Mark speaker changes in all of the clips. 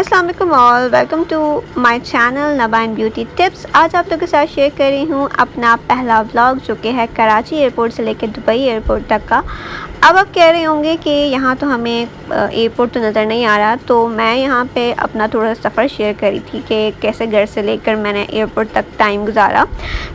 Speaker 1: अस्सलाम वालेकुम all, welcome to my channel Naba and beauty tips. आज आप लोगों के साथ शेयर कर रही हूँ अपना पहला व्लॉग, जो कि है कराची एयरपोर्ट से लेकर दुबई एयरपोर्ट तक का। अब आप कह रहे होंगे कि यहाँ तो हमें एयरपोर्ट तो नज़र नहीं आ रहा, तो मैं यहाँ पे अपना थोड़ा सफ़र शेयर करी थी कि कैसे घर से लेकर मैंने एयरपोर्ट तक टाइम गुजारा।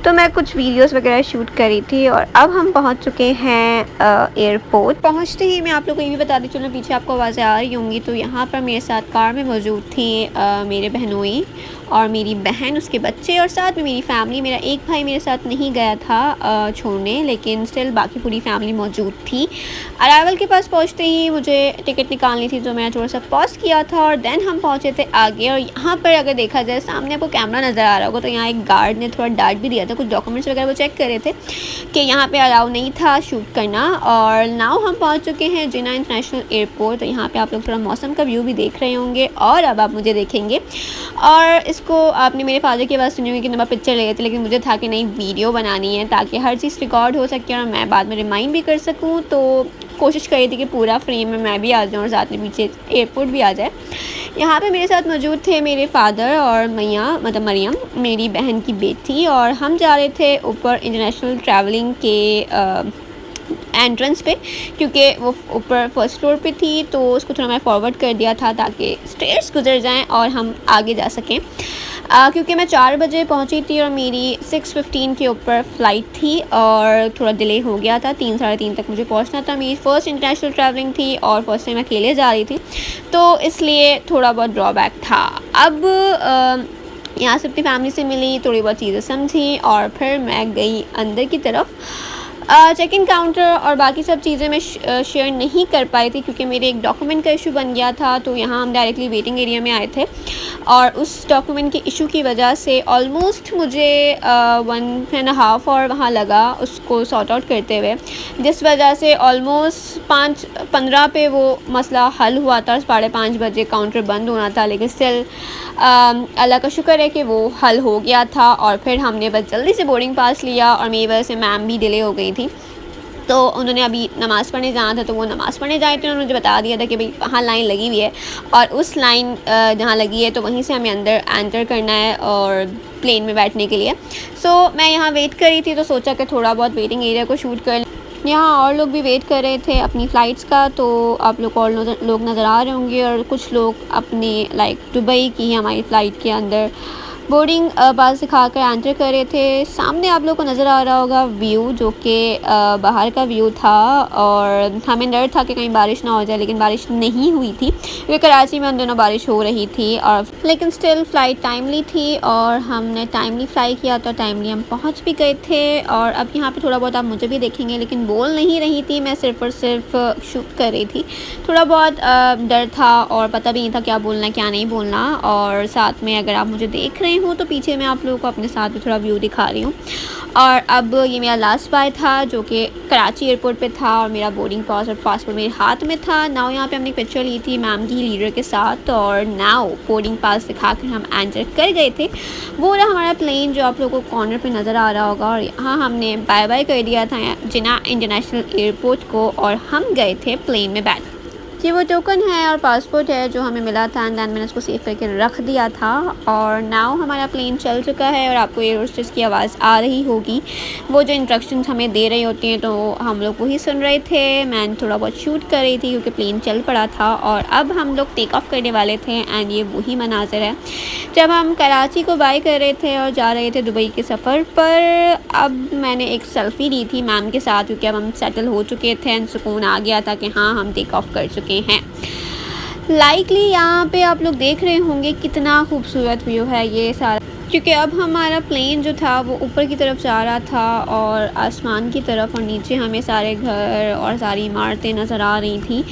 Speaker 1: तो मैं कुछ वीडियोस वगैरह शूट करी थी और अब हम पहुँच चुके हैं एयरपोर्ट। पहुँचते ही मैं आप लोगों को ये भी बता दी चलूँ, पीछे आपको आवाज़ें आ रही होंगी, तो यहाँ पर मेरे साथ कार में मौजूद थी मेरे बहनोई और मेरी बहन, उसके बच्चे और साथ में मेरी फ़ैमिली। मेरा एक भाई मेरे साथ नहीं गया था छोड़ने, लेकिन स्टिल बाकी पूरी फैमिली मौजूद थी। अराइवल के पास पहुंचते ही मुझे टिकट निकालनी थी, तो मैं थोड़ा सा पॉज किया था और देन हम पहुंचे थे आगे। और यहाँ पर अगर देखा जाए, सामने आपको कैमरा नज़र आ रहा होगा, तो यहाँ एक गार्ड ने थोड़ा डांट भी दिया था। कुछ डॉक्यूमेंट्स वगैरह वो चेक कर रहे थे कि यहाँ पे अलाउ नहीं था शूट करना। और नाउ हम पहुँच चुके हैं जिना इंटरनेशनल एयरपोर्ट। तो यहाँ पर आप लोग थोड़ा मौसम का व्यू भी देख रहे होंगे और अब आप मुझे देखेंगे। और इसको आपने मेरे फादर की आवाज़ सुनी हुई कि नंबर पिक्चर ले थे, लेकिन मुझे था कि नहीं, वीडियो बनानी है ताकि हर चीज़ रिकॉर्ड हो सके और मैं बाद में रिमाइंड भी कर सकूं। तो कोशिश करी थी कि पूरा फ्रेम में मैं भी आ जाऊं और साथ में पीछे एयरपोर्ट भी आ जाए। यहाँ पे मेरे साथ मौजूद थे मेरे फादर और मैया, मतलब मरियम मेरी बहन की बेटी, और हम जा रहे थे ऊपर इंटरनेशनल ट्रैवलिंग के एंट्रेंस पे, क्योंकि वो ऊपर फर्स्ट फ्लोर पे थी। तो उसको थोड़ा मैं फॉरवर्ड कर दिया था ताकि स्टेयर्स गुजर जाएं और हम आगे जा सकें। क्योंकि मैं 4 बजे पहुंची थी और मेरी 6:15 के ऊपर फ़्लाइट थी और थोड़ा डिले हो गया था। 3 साढ़े 3 तक मुझे पहुंचना था। मेरी फ़र्स्ट इंटरनेशनल ट्रैवलिंग थी और फर्स्ट टाइम मैं अकेले जा रही थी, तो इसलिए थोड़ा बहुत ड्रॉबैक था। अब यहाँ से अपनी फैमिली से मिली, थोड़ी बहुत चीज़ें समझी और फिर मैं गई अंदर की तरफ। चेक इन काउंटर और बाकी सब चीज़ें मैं शेयर नहीं कर पाई थी क्योंकि मेरे एक डॉक्यूमेंट का इशू बन गया था। तो यहाँ हम डायरेक्टली वेटिंग एरिया में आए थे और उस डॉक्यूमेंट के इशू की वजह से ऑलमोस्ट मुझे 1.5 आवर वहाँ लगा उसको सॉर्ट आउट करते हुए, जिस वजह से ऑलमोस्ट 5:15 पे वो मसला हल हुआ था। 5:30 बजे काउंटर बंद होना था, लेकिन स्टिल अल्लाह का शुक्र है कि वो हल हो गया था। और फिर हमने बस जल्दी से बोर्डिंग पास लिया और मेरी वजह से मैम भी डिले हो गई थी। तो उन्होंने अभी नमाज़ पढ़ने जाना था, तो वो नमाज़ पढ़ने जाए थे। उन्होंने मुझे बता दिया था कि भाई वहाँ लाइन लगी हुई है और उस लाइन जहाँ लगी है तो वहीं से हमें अंदर एंटर करना है और प्लेन में बैठने के लिए। सो मैं यहाँ वेट कर रही थी, तो सोचा कि थोड़ा बहुत वेटिंग एरिया को शूट कर। यहाँ और लोग भी वेट कर रहे थे अपनी फ़्लाइट्स का, तो आप लोग और लोग नज़र आ रहे होंगे और कुछ लोग अपने दुबई की हमारी फ़्लाइट के अंदर बोर्डिंग पास दिखाकर एंटर कर रहे थे। सामने आप लोग को नज़र आ रहा होगा व्यू, जो कि बाहर का व्यू था और हमें डर था कि कहीं बारिश ना हो जाए, लेकिन बारिश नहीं हुई थी क्योंकि कराची में उन दिनों बारिश हो रही थी। और लेकिन स्टिल फ़्लाइट टाइमली थी और हमने टाइमली फ़्लाई किया, तो टाइमली हम पहुंच भी गए थे। और अब यहाँ पे थोड़ा बहुत आप मुझे भी देखेंगे, लेकिन बोल नहीं रही थी मैं, सिर्फ और सिर्फ शूट कर रही थी। थोड़ा बहुत डर था और पता भी नहीं था क्या बोलना क्या नहीं बोलना। और साथ में अगर आप मुझे देख रहे हूँ तो पीछे मैं आप लोगों को अपने साथ भी थोड़ा व्यू दिखा रही हूँ। और अब ये मेरा लास्ट बाय था जो कि कराची एयरपोर्ट पे था और मेरा बोर्डिंग पास और पासपोर्ट मेरे हाथ में था। नाउ यहाँ पे हमने पिक्चर ली थी मैम की लीडर के साथ और नाउ बोर्डिंग पास दिखाकर हम एंटर कर गए थे। वो रहा हमारा प्लेन जो आप लोगों को कॉर्नर पे नज़र आ रहा होगा। और यहाँ हमने बाय बाय कर दिया था जिना इंटरनेशनल एयरपोर्ट को और हम गए थे प्लेन में बैठ। ये वो टोकन है और पासपोर्ट है जो हमें मिला था, एंड दैन मैंने उसको सेव करके रख दिया था। और नाउ हमारा प्लेन चल चुका है और आपको एयर होस्टेस की आवाज़ आ रही होगी। वो जो इंस्ट्रक्शंस हमें दे रही होती हैं तो हम लोग वही सुन रहे थे। मैं थोड़ा बहुत शूट कर रही थी क्योंकि प्लेन चल पड़ा था। और अब हम लोग टेक ऑफ़ करने वाले थे एंड ये वही मनाज़र है जब हम कराची को बाय कर रहे थे और जा रहे थे दुबई के सफ़र पर। अब मैंने एक सेल्फ़ी ली थी मैम के साथ क्योंकि अब हम सेटल हो चुके थे एंड सुकून आ गया था कि हाँ हम टेक ऑफ़ कर चुके हैं। लाइकली यहाँ पे आप लोग देख रहे होंगे कितना खूबसूरत व्यू है ये सारा, क्योंकि अब हमारा प्लेन जो था वो ऊपर की तरफ जा रहा था और आसमान की तरफ, और नीचे हमें सारे घर और सारी इमारतें नज़र आ रही थी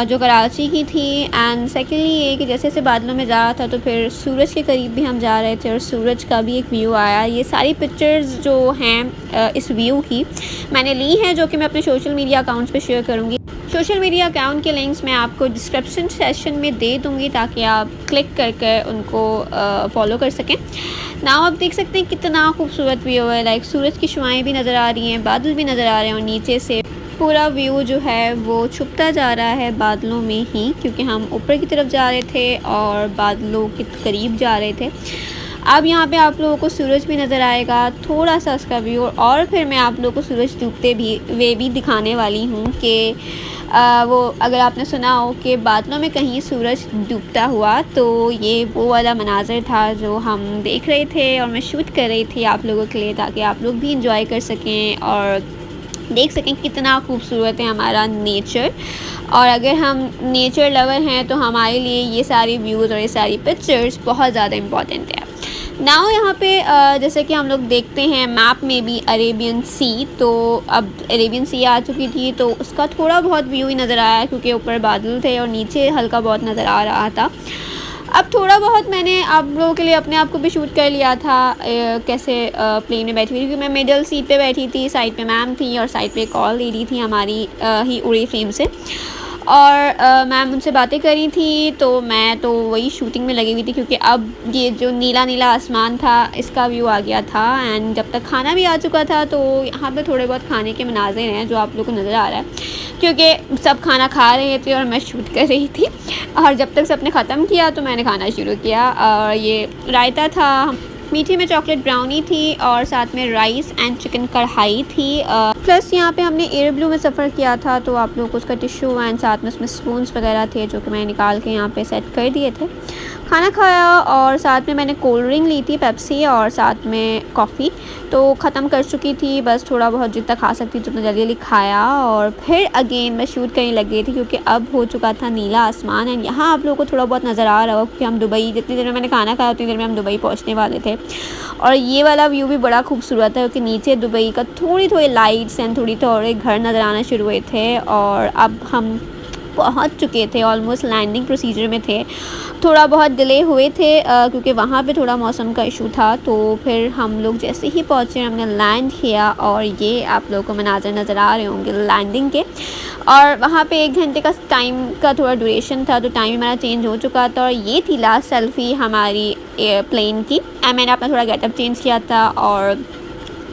Speaker 1: जो कराची की थी। एंड सेकेंडली ये कि जैसे जैसे बादलों में जा रहा था तो फिर सूरज के करीब भी हम जा रहे थे और सूरज का भी एक व्यू आया। ये सारी पिक्चर्स जो हैं इस व्यू की मैंने ली हैं, जो कि मैं अपने सोशल मीडिया अकाउंट्स पे शेयर करूँगी। सोशल मीडिया अकाउंट के लिंक्स मैं आपको डिस्क्रिप्शन सेक्शन में दे दूँगी ताकि आप क्लिक करके उनको फॉलो कर सकें। नाउ आप देख सकते हैं कितना खूबसूरत व्यू है। सूरज की शुआएं भी नज़र आ रही हैं, बादल भी नज़र आ रहे हैं और नीचे से पूरा व्यू जो है वो छुपता जा रहा है बादलों में ही, क्योंकि हम ऊपर की तरफ जा रहे थे और बादलों के करीब जा रहे थे। अब यहाँ पे आप लोगों को सूरज भी नज़र आएगा, थोड़ा सा उसका व्यू, और फिर मैं आप लोगों को सूरज डूबते भी वे भी दिखाने वाली हूँ कि वो अगर आपने सुना हो कि बादलों में कहीं सूरज डूबता हुआ, तो ये वो वाला मनाज़र था जो हम देख रहे थे और मैं शूट कर रही थी आप लोगों के लिए, ताकि आप लोग भी इंजॉय कर सकें और देख सकें कितना खूबसूरत है हमारा नेचर। और अगर हम नेचर लवर हैं तो हमारे लिए ये सारी व्यूज़ और ये सारी पिक्चर्स बहुत ज़्यादा इम्पॉर्टेंट है। नाउ यहाँ पे जैसे कि हम लोग देखते हैं मैप में भी अरेबियन सी, तो अब अरेबियन सी आ चुकी थी, तो उसका थोड़ा बहुत व्यू ही नज़र आया क्योंकि ऊपर बादल थे और नीचे हल्का बहुत नज़र आ रहा था। अब थोड़ा बहुत मैंने आप लोगों के लिए अपने आप को भी शूट कर लिया था कैसे प्लेन में बैठी हुई, क्योंकि मैं मिडल सीट पे बैठी थी, साइड पे मैम थी और साइड पे एक और लेडी थी हमारी ही उड़ी फ्रेम से, और मैम उनसे बातें करी थी, तो मैं तो वही शूटिंग में लगी हुई थी, क्योंकि अब ये जो नीला नीला आसमान था इसका व्यू आ गया था। एंड जब तक खाना भी आ चुका था, तो यहाँ पे थोड़े बहुत खाने के मनाज़िर हैं जो आप लोगों को नज़र आ रहा है, क्योंकि सब खाना खा रहे थे और मैं शूट कर रही थी। और जब तक सबने ख़त्म किया तो मैंने खाना शुरू किया। और ये रायता था, मीठे में चॉकलेट ब्राउनी थी और साथ में राइस एंड चिकन कढ़ाई थी। प्लस यहाँ पे हमने एयर ब्लू में सफ़र किया था, तो आप लोग को उसका टिश्यू एंड साथ में उसमें स्पून्स वगैरह थे जो कि मैंने निकाल के यहाँ पे सेट कर दिए थे। खाना खाया और साथ में मैंने कोल्ड ड्रिंक ली थी, पेप्सी, और साथ में कॉफ़ी, तो ख़त्म कर चुकी थी, बस थोड़ा बहुत जितना खा सकती थी उतना जल्दी जल्दी खाया। और फिर अगेन मैं शूट करने लग गई थी, क्योंकि अब हो चुका था नीला आसमान। एंड यहाँ आप लोगों को थोड़ा बहुत नज़र आ रहा हो क्योंकि हम दुबई, जितनी देर में मैंने खाना खाया उतनी देर में हम दुबई पहुँचने वाले थे। और ये वाला व्यू भी बड़ा खूबसूरत है, क्योंकि नीचे दुबई का थोड़ी थोड़ी लाइट्स एंड थोड़े घर नज़र आना शुरू हुए थे। और अब हम पहुंच चुके थे, ऑलमोस्ट लैंडिंग प्रोसीजर में थे, थोड़ा बहुत डिले हुए थे क्योंकि वहाँ पे थोड़ा मौसम का इशू था। तो फिर हम लोग जैसे ही पहुँचे हमने लैंड किया, और ये आप लोगों को मनाज़र नज़र आ रहे होंगे लैंडिंग के। और वहाँ पे 1 घंटे का टाइम का थोड़ा ड्यूरेशन था, तो टाइम हमारा चेंज हो चुका था। और ये थी लास्ट सेल्फ़ी हमारी प्लेन की, एंड मैंने अपना थोड़ा गेटअप चेंज किया था और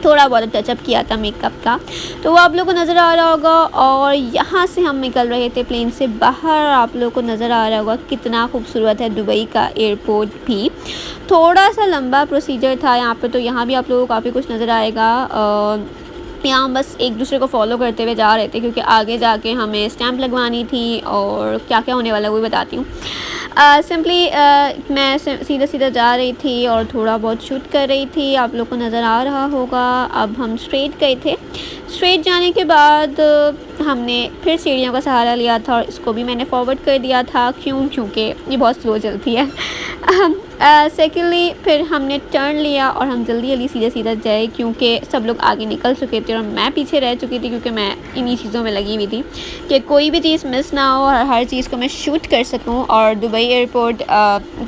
Speaker 1: थोड़ा बहुत टचअप किया था मेकअप का, तो वो आप लोगों को नज़र आ रहा होगा। और यहाँ से हम निकल रहे थे प्लेन से बाहर, आप लोगों को नज़र आ रहा होगा कितना खूबसूरत है दुबई का एयरपोर्ट भी। थोड़ा सा लंबा प्रोसीजर था यहाँ पे, तो यहाँ भी आप लोगों को काफ़ी कुछ नज़र आएगा। यहाँ बस एक दूसरे को फॉलो करते हुए जा रहे थे, क्योंकि आगे जाके हमें स्टैंप लगवानी थी और क्या क्या होने वाला है वो भी बताती हूँ। सिंपली मैं सीधा सीधा जा रही थी और थोड़ा बहुत शूट कर रही थी, आप लोग को नज़र आ रहा होगा। अब हम स्ट्रेट गए थे, स्ट्रेट जाने के बाद हमने फिर सीढ़ियों का सहारा लिया था, और इसको भी मैंने फॉरवर्ड कर दिया था, क्योंकि ये बहुत स्लो चलती है। सेकेंडली फिर हमने टर्न लिया और हम जल्दी जल्दी सीधा सीधा जाए, क्योंकि सब लोग आगे निकल चुके थे और मैं पीछे रह चुकी थी, क्योंकि मैं इन्हीं चीज़ों में लगी हुई थी कि कोई भी चीज़ मिस ना हो और हर चीज़ को मैं शूट कर सकूं। और दुबई एयरपोर्ट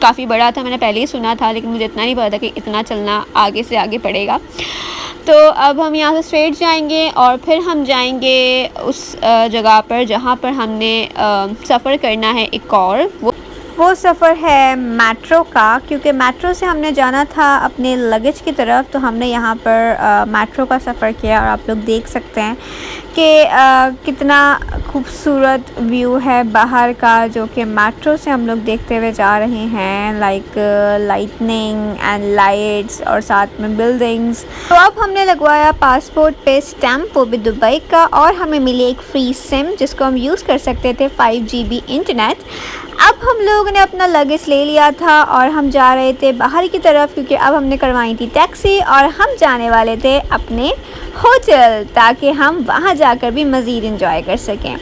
Speaker 1: काफ़ी बड़ा था, मैंने पहले ही सुना था, लेकिन मुझे इतना नहीं पता था कि इतना चलना आगे से आगे पड़ेगा। तो अब हम यहाँ से स्ट्रेट जाएंगे और फिर हम जाएंगे उस जगह पर जहाँ पर हमने सफ़र करना है एक और, वो सफ़र है मेट्रो का, क्योंकि मेट्रो से हमने जाना था अपने लगेज की तरफ। तो हमने यहाँ पर मेट्रो का सफ़र किया, और आप लोग देख सकते हैं कि कितना खूबसूरत व्यू है बाहर का, जो कि मेट्रो से हम लोग देखते हुए जा रहे हैं, लाइक लाइटनिंग एंड लाइट्स और साथ में बिल्डिंग्स। तो अब हमने लगवाया पासपोर्ट पे स्टैम्प, वो भी दुबई का, और हमें मिली एक फ्री सिम जिसको हम यूज़ कर सकते थे 5 GB इंटरनेट। अब हम लोगों ने अपना लगेज ले लिया था और हम जा रहे थे बाहर की तरफ, क्योंकि अब हमने करवाई थी टैक्सी और हम जाने वाले थे अपने होटल, ताकि हम वहाँ जाकर भी मज़ीद इंजॉय कर सकें।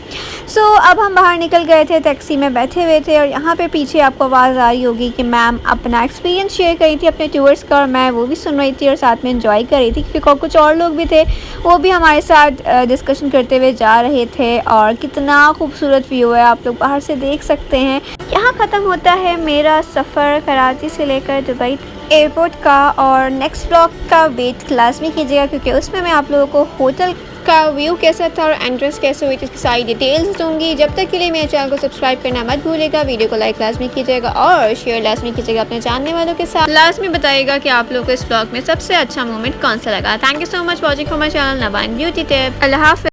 Speaker 1: सो अब हम बाहर निकल गए थे, टैक्सी में बैठे हुए थे, और यहाँ पे पीछे आपको आवाज़ आ रही होगी कि मैम अपना एक्सपीरियंस शेयर करी थी अपने टूर्स का, और मैं वो भी सुन रही थी और साथ में इंजॉय कर रही थी, क्योंकि कुछ और लोग भी थे वो भी हमारे साथ डिस्कशन करते हुए जा रहे थे। और कितना खूबसूरत व्यू है, आप लोग बाहर से देख सकते हैं। यहाँ ख़त्म होता है मेरा सफ़र कराची से लेकर दुबई एयरपोर्ट का, और नेक्स्ट ब्लॉग का वेट लाजमी कीजिएगा, क्योंकि उसमें मैं आप लोगों को होटल का व्यू कैसा था और एंट्रेंस कैसे हुई थी इसकी सारी डिटेल्स दूंगी। जब तक के लिए मेरे चैनल को सब्सक्राइब करना मत भूलिएगा, वीडियो को लाइक लाजमी कीजिएगा और शेयर लाजमी कीजिएगा अपने जानने वालों के साथ। लाजमी बताइएगा कि आप लोगों को इस ब्लॉग में सबसे अच्छा मोमेंट कौन सा लगा। Thank you so much watching for my channel नबाइन ब्यूटी टिप। अल्लाह हाफ़िज़।